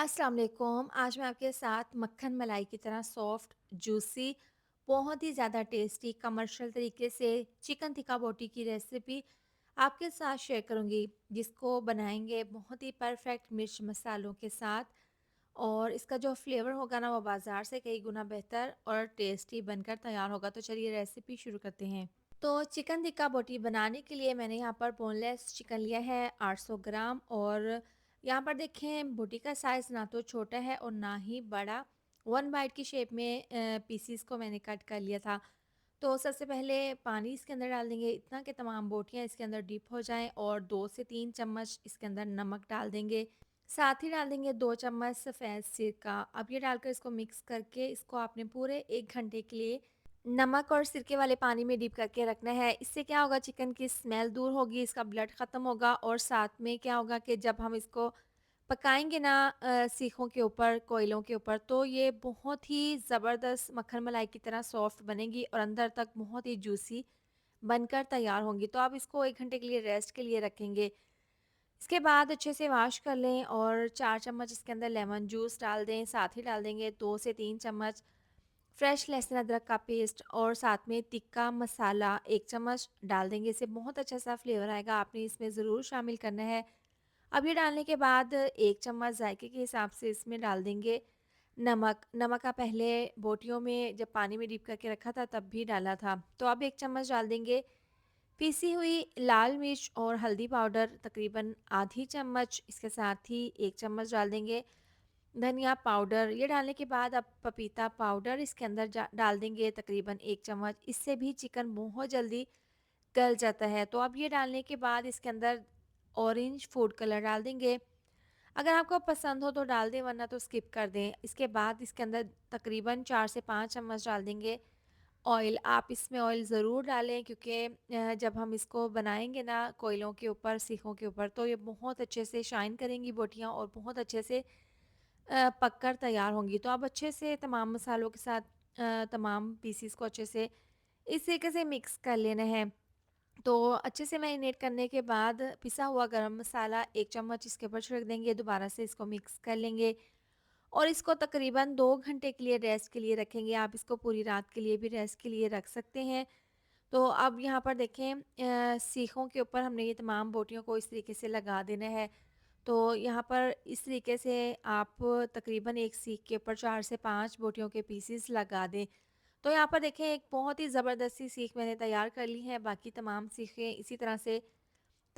अस्सलाम वालेकुम। आज मैं आपके साथ मक्खन मलाई की तरह सॉफ्ट, जूसी, बहुत ही ज़्यादा टेस्टी कमर्शियल तरीके से चिकन टिक्का बोटी की रेसिपी आपके साथ शेयर करूँगी, जिसको बनाएँगे बहुत ही परफेक्ट मिर्च मसालों के साथ और इसका जो फ्लेवर होगा ना वो बाज़ार से कई गुना बेहतर और टेस्टी बनकर तैयार होगा। तो चलिए रेसिपी शुरू करते हैं। तो चिकन टिक्का बोटी बनाने के लिए मैंने यहाँ पर बोनलेस चिकन लिया है 800 ग्राम और यहाँ पर देखें बोटी का साइज़ ना तो छोटा है और ना ही बड़ा। वन बाइट की शेप में पीसीस को मैंने कट कर लिया था। तो सबसे पहले पानी इसके अंदर डाल देंगे इतना कि तमाम बोटियाँ इसके अंदर डिप हो जाएं और 2 से 3 चम्मच इसके अंदर नमक डाल देंगे। साथ ही डाल देंगे 2 चम्मच सफ़ेद सिरका। अब ये डालकर इसको मिक्स करके इसको आपने पूरे 1 घंटे के लिए नमक और सिरके वाले पानी में डिप करके रखना है। इससे क्या होगा, चिकन की स्मेल दूर होगी, इसका ब्लड ख़त्म होगा और साथ में क्या होगा कि जब हम इसको पकाएँगे ना सीखों के ऊपर, कोयलों के ऊपर, तो ये बहुत ही ज़बरदस्त मक्खन मलाई की तरह सॉफ्ट बनेगी और अंदर तक बहुत ही जूसी बनकर तैयार होंगी। तो आप इसको 1 घंटे के लिए रेस्ट के लिए रखेंगे। इसके बाद अच्छे से वॉश कर लें और 4 चम्मच इसके अंदर लेमन जूस डाल दें। साथ ही डाल देंगे 2 से 3 चम्मच फ्रेश लहसुन अदरक का पेस्ट और साथ में तिक्का मसाला 1 चम्मच डाल देंगे। इससे बहुत अच्छा सा फ्लेवर आएगा, आपने इसमें ज़रूर शामिल करना है। अब ये डालने के बाद 1 चम्मच जायके के हिसाब से इसमें डाल देंगे नमक। नमक का पहले बोटियों में जब पानी में डिप करके रखा था तब भी डाला था। तो अब 1 चम्मच डाल देंगे पीसी हुई लाल मिर्च और हल्दी पाउडर तकरीबन आधी चम्मच, इसके साथ ही 1 चम्मच डाल देंगे धनिया पाउडर। ये डालने के बाद अब पपीता पाउडर इसके अंदर डाल देंगे तकरीबन 1 चम्मच। इससे भी चिकन बहुत जल्दी गल जाता है। तो अब ये डालने के बाद इसके अंदर ऑरेंज फूड कलर डाल देंगे। अगर आपको पसंद हो तो डाल दें, वरना तो स्किप कर दें। इसके बाद इसके अंदर तकरीबन 4 से 5 चम्मच डाल देंगे ऑयल। आप इसमें ऑयल ज़रूर डालें क्योंकि जब हम इसको बनाएँगे ना कोयलों के ऊपर, सीखों के ऊपर, तो ये बहुत अच्छे से शाइन करेंगी बोटियाँ और बहुत अच्छे से पककर तैयार होंगी। तो आप अच्छे से तमाम मसालों के साथ तमाम पीसेस को अच्छे से इस तरीके से मिक्स कर लेना है। तो अच्छे से मैरिनेट करने के बाद पिसा हुआ गरम मसाला 1 चम्मच इसके ऊपर छिड़क देंगे, दोबारा से इसको मिक्स कर लेंगे और इसको तकरीबन 2 घंटे के लिए रेस्ट के लिए रखेंगे। आप इसको पूरी रात के लिए भी रेस्ट के लिए रख सकते हैं। तो अब यहाँ पर देखें सीखों के ऊपर हमने ये तमाम बोटियों को इस तरीके से लगा देना है। तो यहाँ पर इस तरीके से आप तकरीबन एक सीख के ऊपर 4 से 5 बोटियों के पीसेस लगा दें। तो यहाँ पर देखें एक बहुत ही ज़बरदस्त सी सीख मैंने तैयार कर ली है। बाकी तमाम सीखें इसी तरह से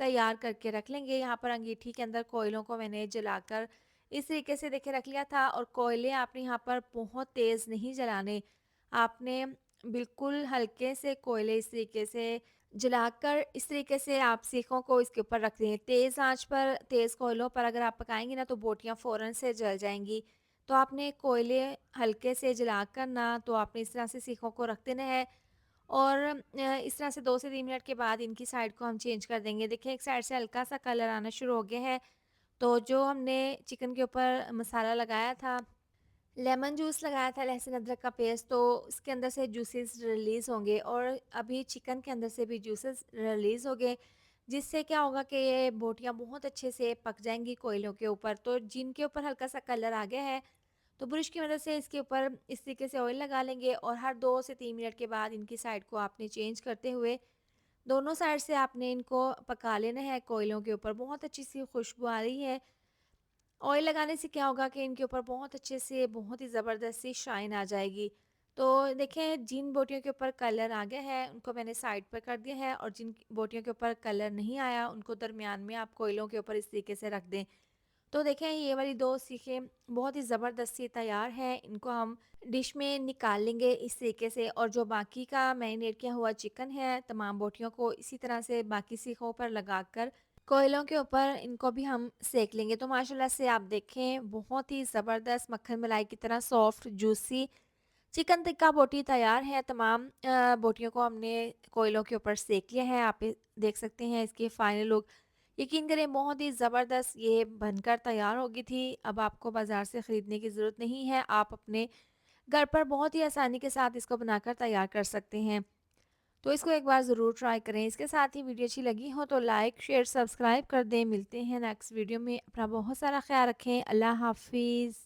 तैयार करके रख लेंगे। यहाँ पर अंगीठी के अंदर कोयलों को मैंने जलाकर इस तरीके से देखिए रख लिया था और कोयले आपने यहाँ पर बहुत तेज़ नहीं जलाने, आपने बिल्कुल हल्के से कोयले इस तरीके से जलाकर इस तरीके से आप सीखों को इसके ऊपर रख दें। तेज़ आंच पर, तेज़ कोयलों पर अगर आप पकाएँगी ना तो बोटियाँ फ़ौरन से जल जाएँगी। तो आपने कोयले हल्के से जलाकर ना तो आपने इस तरह से सीखों को रख देना है और इस तरह से 2 से 3 मिनट के बाद इनकी साइड को हम चेंज कर देंगे। देखिए एक साइड से हल्का-सा कलर आना शुरू हो गया है। तो जो हमने चिकन के ऊपर मसाला लगाया था, लेमन जूस लगाया था, लहसुन अदरक का पेस्ट, तो इसके अंदर से जूसेस रिलीज़ होंगे और अभी चिकन के अंदर से भी जूसेस रिलीज़ हो गए, जिससे क्या होगा कि ये बोटियाँ बहुत अच्छे से पक जाएँगी कोयलों के ऊपर। तो जिनके ऊपर हल्का-सा कलर आ गया है, तो ब्रश की मदद से इसके ऊपर इस तरीके से ऑयल लगा लेंगे और हर 2 से 3 मिनट के बाद इनकी साइड को आपने चेंज करते हुए दोनों साइड से आपने इनको पका लेना है कोयलों के ऊपर। बहुत अच्छी सी खुशबू आ रही है। ऑयल लगाने से क्या होगा कि इनके ऊपर बहुत अच्छे से बहुत ही ज़बरदस्त सी शाइन आ जाएगी। तो देखें जिन बोटियों के ऊपर कलर आ गया है उनको मैंने साइड पर कर दिया है और जिन बोटियों के ऊपर कलर नहीं आया उनको दरमियान में आप कोयलों के ऊपर इस तरीके से रख दें। तो देखें ये वाली 2 सीखें बहुत ही ज़बरदस्त सी तैयार हैं। इनको हम डिश में निकाल लेंगे इस तरीके से और जो बाकी का मैरिनेट किया हुआ चिकन है, तमाम बोटियों को इसी तरह से बाकी सीखों पर लगाकर कोयलों के ऊपर इनको भी हम सेक लेंगे। तो माशाल्लाह से आप देखें बहुत ही ज़बरदस्त मक्खन मलाई की तरह सॉफ्ट जूसी चिकन टिक्का बोटी तैयार है। तमाम बोटियों को हमने कोयलों के ऊपर सेक लिया है। आप देख सकते हैं इसकी फाइनल लुक। यकीन करें बहुत ही ज़बरदस्त ये बनकर तैयार हो गई थी। अब आपको बाज़ार से ख़रीदने की ज़रूरत नहीं है। आप अपने घर पर बहुत ही आसानी के साथ इसको बनाकर तैयार कर सकते हैं। तो इसको एक बार ज़रूर ट्राई करें। इसके साथ ही वीडियो अच्छी लगी हो तो लाइक, शेयर, सब्सक्राइब कर दें। मिलते हैं नेक्स्ट वीडियो में। अपना बहुत सारा ख़्याल रखें। अल्लाह हाफ़िज़।